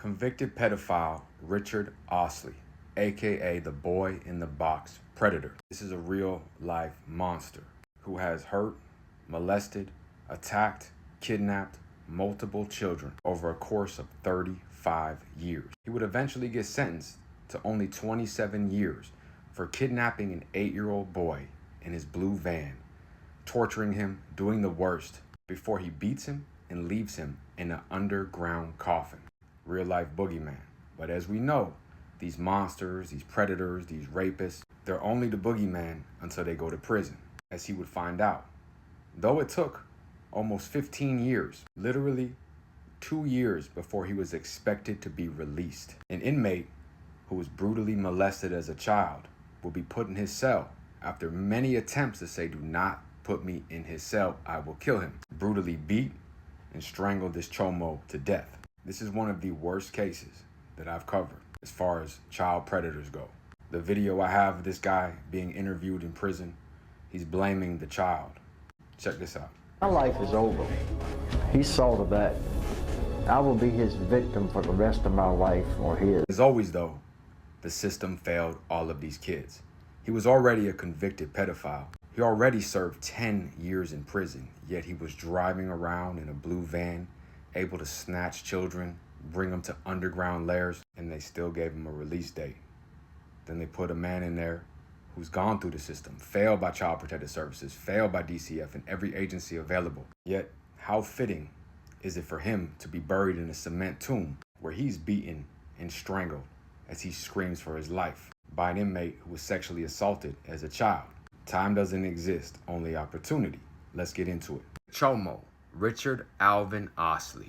Convicted pedophile Richard Ausley, aka the boy in the box Predator. This is a real life monster who has hurt, molested, attacked, kidnapped multiple children over a course of 35 years. He would eventually get sentenced to only 27 years for kidnapping an 8-year-old boy in his blue van, torturing him, doing the worst, before he beats him and leaves him in an underground coffin. Real life boogeyman. But as we know, these monsters, these predators, these rapists, they're only the boogeyman until they go to prison, as he would find out. Though it took almost 15 years, literally 2 years before he was expected to be released. An inmate who was brutally molested as a child will be put in his cell after many attempts to say, "Do not put me in his cell, I will kill him." Brutally beat and strangled this chomo to death. This is one of the worst cases that I've covered as far as child predators go. The video I have of this guy being interviewed in prison, he's blaming the child. Check this out. My life is over. He saw to that. I will be his victim for the rest of my life, or his. As always though, the system failed all of these kids. He was already a convicted pedophile. He already served 10 years in prison, yet he was driving around in a blue van, able to snatch children, bring them to underground lairs, and they still gave him a release date. Then they put a man in there who's gone through the system, failed by Child Protective Services, failed by DCF and every agency available. Yet, how fitting is it for him to be buried in a cement tomb where he's beaten and strangled as he screams for his life by an inmate who was sexually assaulted as a child? Time doesn't exist, only opportunity. Let's get into it. Chomo Richard Alvin Ausley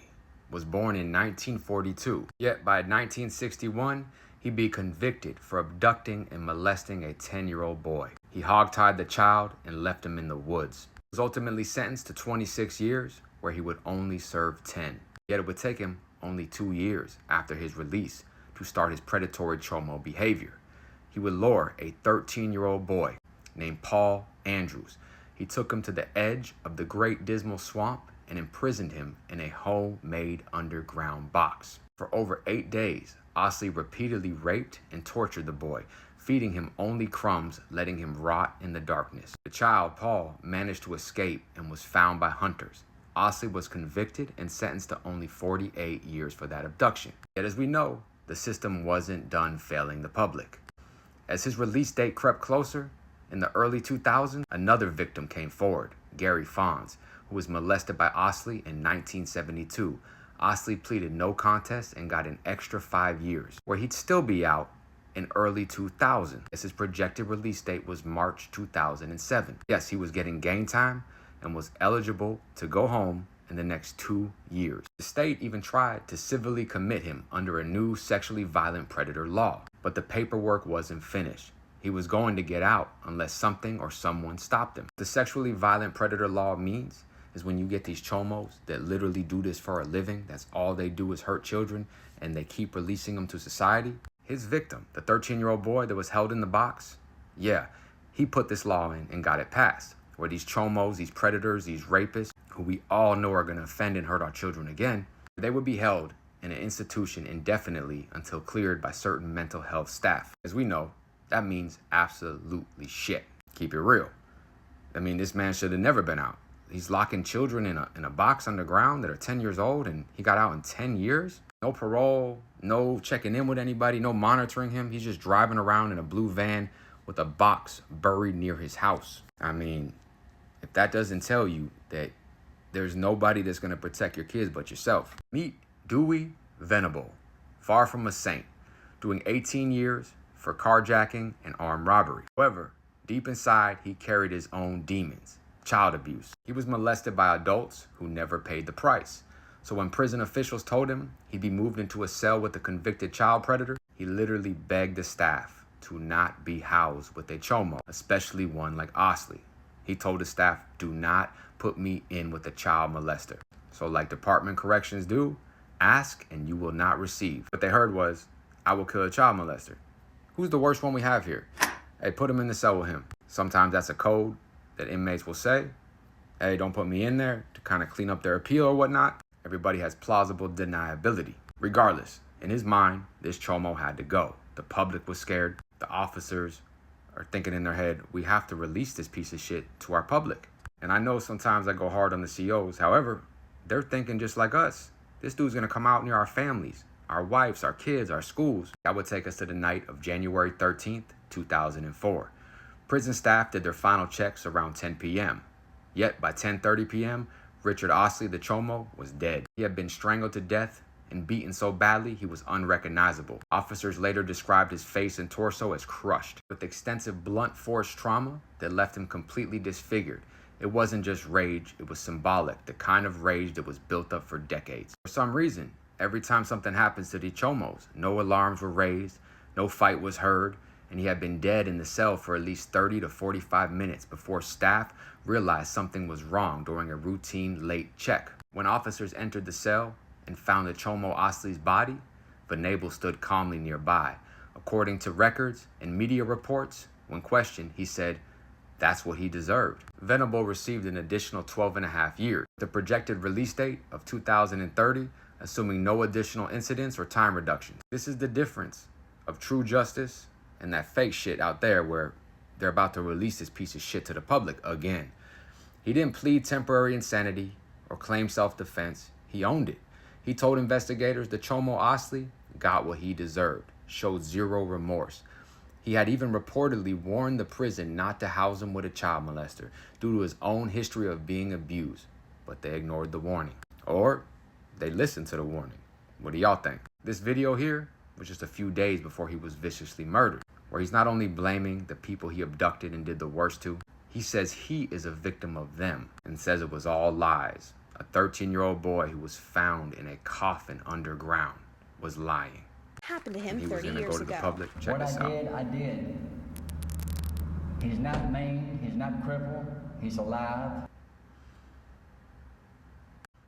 was born in 1942, yet by 1961, he'd be convicted for abducting and molesting a 10-year-old boy. He hogtied the child and left him in the woods. He was ultimately sentenced to 26 years, where he would only serve 10. Yet it would take him only 2 years after his release to start his predatory chomo behavior. He would lure a 13-year-old boy named Paul Andrews. He took him to the edge of the Great Dismal Swamp and imprisoned him in a homemade underground box. For over 8 days, Ausley repeatedly raped and tortured the boy, feeding him only crumbs, letting him rot in the darkness. The child, Paul, managed to escape and was found by hunters. Ausley was convicted and sentenced to only 48 years for that abduction. Yet as we know, the system wasn't done failing the public. As his release date crept closer, in the early 2000s, another victim came forward, Gary Fonz, who was molested by Ausley in 1972. Ausley pleaded no contest and got an extra 5 years, where he'd still be out in early 2000, as his projected release date was March 2007. Yes, he was getting game time and was eligible to go home in the next 2 years. The state even tried to civilly commit him under a new sexually violent predator law, but the paperwork wasn't finished. He was going to get out unless something or someone stopped him. The sexually violent predator law means is when you get these chomos that literally do this for a living, that's all they do is hurt children, and they keep releasing them to society. His victim, the 13-year-old boy that was held in the box, yeah, he put this law in and got it passed, where these chomos, these predators, these rapists, who we all know are going to offend and hurt our children again, they would be held in an institution indefinitely until cleared by certain mental health staff. As we know, that means absolutely shit. Keep it real. I mean, this man should have never been out. He's locking children in a box underground that are 10 years old, and he got out in 10 years? No parole, no checking in with anybody, no monitoring him. He's just driving around in a blue van with a box buried near his house. I mean, if that doesn't tell you that there's nobody that's going to protect your kids but yourself. Meet Dewey Venable, far from a saint, doing 18 years for carjacking and armed robbery. However, deep inside, he carried his own demons, child abuse. He was molested by adults who never paid the price. So when prison officials told him he'd be moved into a cell with a convicted child predator, he literally begged the staff to not be housed with a chomo, especially one like Ausley. He told the staff, "Do not put me in with a child molester." So like Department Corrections do, ask and you will not receive. What they heard was, "I will kill a child molester." Who's the worst one we have here? Hey, put him in the cell with him. Sometimes that's a code that inmates will say, "Hey, don't put me in there," to kind of clean up their appeal or whatnot. Everybody has plausible deniability. Regardless, In his mind, this chomo had to go. The public was scared. The officers are thinking in their head, we have to release this piece of shit to our public. And I know sometimes I go hard on the COs. However, they're thinking just like us. This dude's gonna come out near our families, our wives, our kids, our schools. That would take us to the night of January 13th, 2004. Prison staff did their final checks around 10 p.m. Yet by 10:30 p.m., Richard Ausley, the chomo, was dead. He had been strangled to death and beaten so badly he was unrecognizable. Officers later described his face and torso as crushed, with extensive blunt force trauma that left him completely disfigured. It wasn't just rage, it was symbolic, the kind of rage that was built up for decades. For some reason, every time something happens to the chomos, no alarms were raised, no fight was heard, and he had been dead in the cell for at least 30 to 45 minutes before staff realized something was wrong during a routine late check. When officers entered the cell and found the chomo Ausley's body, Venable stood calmly nearby. According to records and media reports, when questioned, he said, "That's what he deserved." Venable received an additional 12 and a half years. The projected release date of 2030, assuming no additional incidents or time reductions. This is the difference of true justice and that fake shit out there where they're about to release this piece of shit to the public again. He didn't plead temporary insanity or claim self-defense. He owned it. He told investigators the chomo Ausley got what he deserved, showed zero remorse. He had even reportedly warned the prison not to house him with a child molester due to his own history of being abused, but they ignored the warning. Or they listened to the warning. What do y'all think? This video here was just a few days before he was viciously murdered, where he's not only blaming the people he abducted and did the worst to, he says he is a victim of them and says it was all lies. A 13-year-old boy who was found in a coffin underground was lying. Happened to him He 30 was going to years go to the ago. public. Check this out. I did. He's not maimed, he's not crippled, he's alive.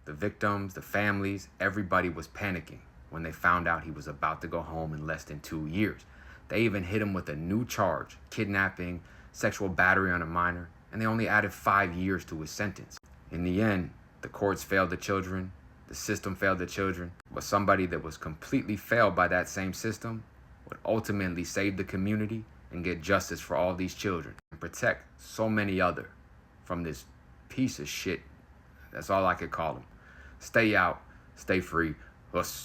The victims, the families, everybody was panicking when they found out he was about to go home in less than 2 years. They even hit him with a new charge, kidnapping, sexual battery on a minor, and they only added 5 years to his sentence. In the end, the courts failed the children, the system failed the children, but somebody that was completely failed by that same system would ultimately save the community and get justice for all these children and protect so many other from this piece of shit. That's all I could call him. Stay out, stay free. Us.